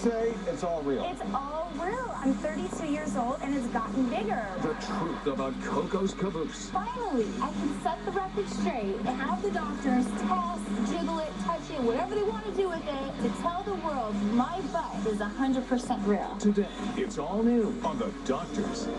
say it's all real. It's all real. I'm 32 years old and it's gotten bigger. The truth about Coco's caboose. Finally, I can set the record straight and have the doctors test, jiggle it, touch it, whatever they want to do with it, to tell the world my butt is 100% real. Today, it's all new on The Doctors.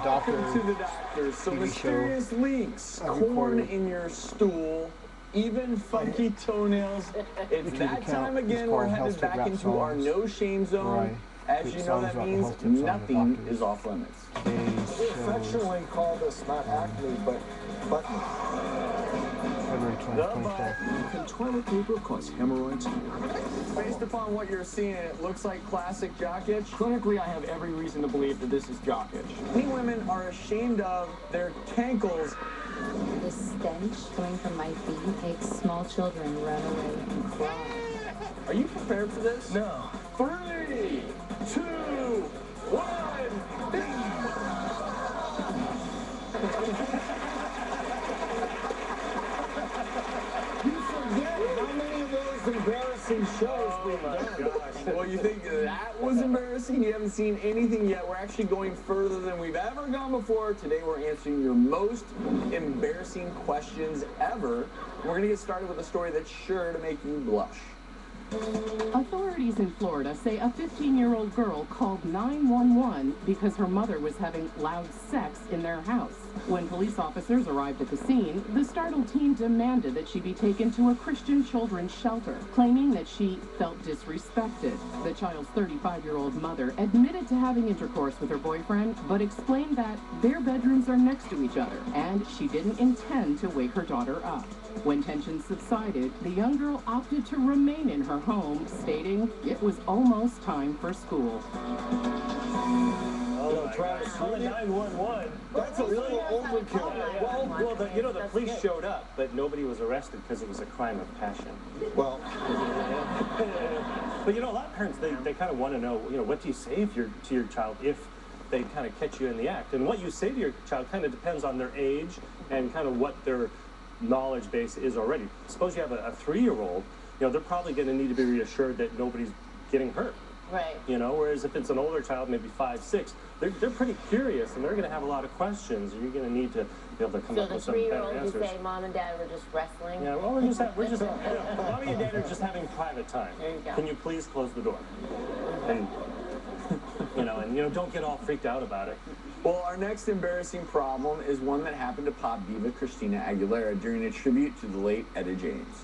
Welcome to The Doctors. So mysterious leaks, corn in your stool, even funky toenails. It's that time again. We're headed back into our no shame zone. As you know, that means nothing is off limits. They affectionately call this not acne, but button. February 2012. Can toilet paper cause hemorrhoids? Based upon what you're seeing, it looks like classic jock itch. Clinically, I have every reason to believe that this is jock itch. Many women are ashamed of their cankles. The stench coming from my feet makes small children run away and cry. Are you prepared for this? No. 3, 2, 1, bing! You forget how many of those embarrassing shows we've done. Well, you think that was embarrassing? You haven't seen anything yet. We're actually going further than we've ever gone before. Today we're answering your most embarrassing questions ever. We're going to get started with a story that's sure to make you blush. Authorities in Florida say a 15-year-old girl called 911 because her mother was having loud sex in their house. When police officers arrived at the scene, the startled teen demanded that she be taken to a Christian children's shelter, claiming that she felt disrespected. The child's 35-year-old mother admitted to having intercourse with her boyfriend, but explained that their bedrooms are next to each other, and she didn't intend to wake her daughter up. When tensions subsided, the young girl opted to remain in her home, stating it was almost time for school. Oh, Travis, call 911. That's a little overkill. Well, the police showed up, but nobody was arrested because it was a crime of passion. Well, But a lot of parents, they kind of want to know, what do you say to your child if they kind of catch you in the act? And what you say to your child kind of depends on their age and kind of what their knowledge base is already. Suppose you have a 3-year-old, they're probably going to need to be reassured that nobody's getting hurt. Right. Whereas if it's an older child, maybe 5, 6, they're pretty curious and they're going to have a lot of questions. You're going to need to be able to come up with some better answers. So the 3-year-old, you say, Mom and Dad were just wrestling? Yeah, well, Mommy and Dad are just having private time. There you go. Can you please close the door? And, don't get all freaked out about it. Well, our next embarrassing problem is one that happened to pop diva Christina Aguilera during a tribute to the late Etta James.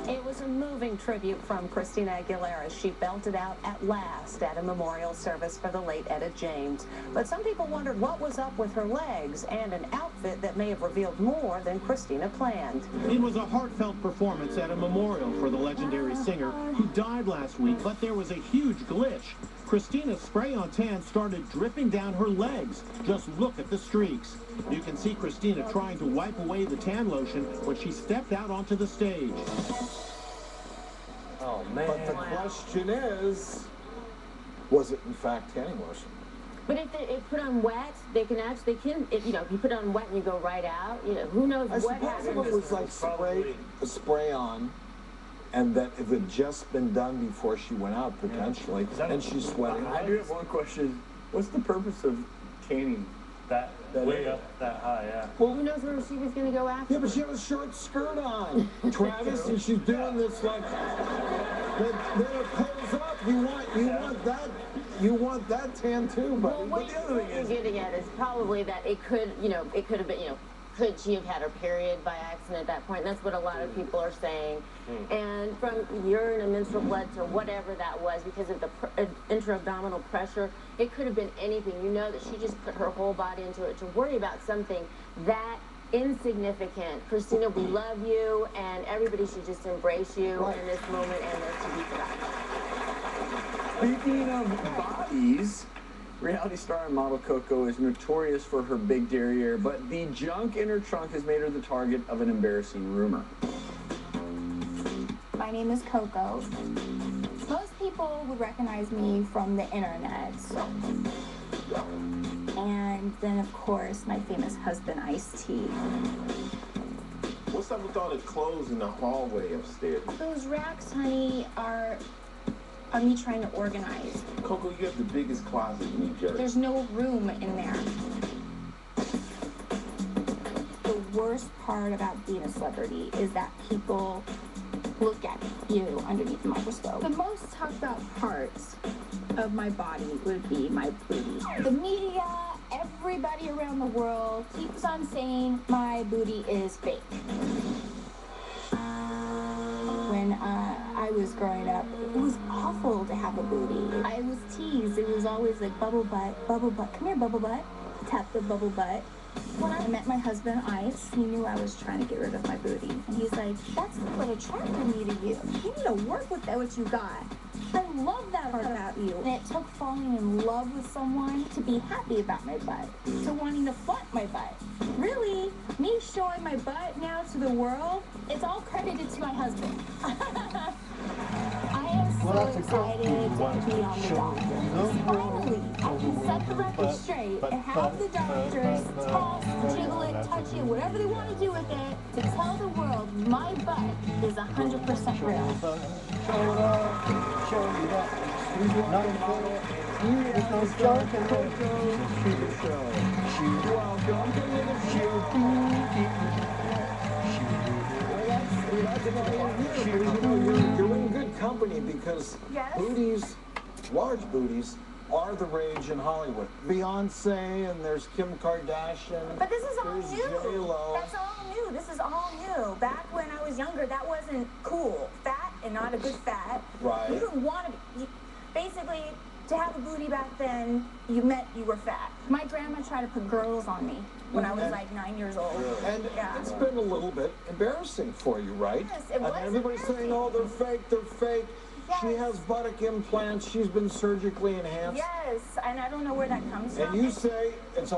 It was a moving tribute from Christina Aguilera. She belted out at last at a memorial service for the late Etta James. But some people wondered what was up with her legs and an outfit that may have revealed more than Christina planned. It was a heartfelt performance at a memorial for the legendary singer who died last week, but there was a huge glitch. Christina's spray-on tan started dripping down her legs. Just look at the streaks. You can see Christina trying to wipe away the tan lotion when she stepped out onto the stage. Oh, man. but the question is, was it in fact tanning lotion? But if it put on wet, if you put it on wet and you go right out, who knows I what suppose if happens. it was like spray on, and that if it had just been done before she went out, potentially, and she's sweating. I do have one question. What's the purpose of tanning? That way up that high, yeah. Well, who knows where she was going to go after? Yeah, but she had a short skirt on, Travis, and she's doing this like, then it pulls up. You want that tan too, but Well, what you're getting at is probably that it could have been, could she have had her period by accident at that point? That's what a lot of people are saying. And from urine and menstrual blood to whatever that was, because of the intra-abdominal pressure, it could have been anything. That she just put her whole body into it to worry about something that insignificant. Christina, we love you, and everybody should just embrace you in this moment, and there to be forgotten. Speaking of body tease. Reality star and model Coco is notorious for her big derriere, but the junk in her trunk has made her the target of an embarrassing rumor. My name is Coco. Most people would recognize me from the internet. And then, of course, my famous husband, Ice-T. What's up with all the clothes in the hallway upstairs? Those racks, honey, are me trying to organize. Coco, you have the biggest closet in New Jersey. There's no room in there. The worst part about being a celebrity is that people look at you underneath the microscope. The most talked about parts of my body would be my booty. The media, everybody around the world keeps on saying my booty is fake. When I was growing up, it was awful to have a booty. I was teased. It was always like bubble butt, come here, bubble butt. Tap the bubble butt. When I met my husband, Ice, he knew I was trying to get rid of my booty. And he's like, that's what attracted me to you. You need to work with that, what you got. I love that part about you. And it took falling in love with someone to be happy about my butt, to wanting to flaunt my butt. Really, me showing my butt now to the world, it's all credited to my husband. I am so excited to be on the doctor. Finally, I can set the record straight and have the doctors toss, jiggle it, touch it, whatever they want to do with it, to tell the world my butt is 100% real. There's no junk in Coco's show. Welcome to the show. You're in good company because booties, large booties, are the rage in Hollywood. Beyonce and there's Kim Kardashian. But this is all there's new. J-Lo. That's all new. This is all new. Back when I was younger, that wasn't cool. Fat and not a good fat. Right. You didn't want to. Basically, to have a booty back then, you meant you were fat. My grandma tried to put girls on me when I was like 9 years old. And it's been a little bit embarrassing for you, right? Yes, it was everybody's saying, oh, they're fake, they're fake. Yes. She has buttock implants. She's been surgically enhanced. Yes, and I don't know where that comes from. And you say it's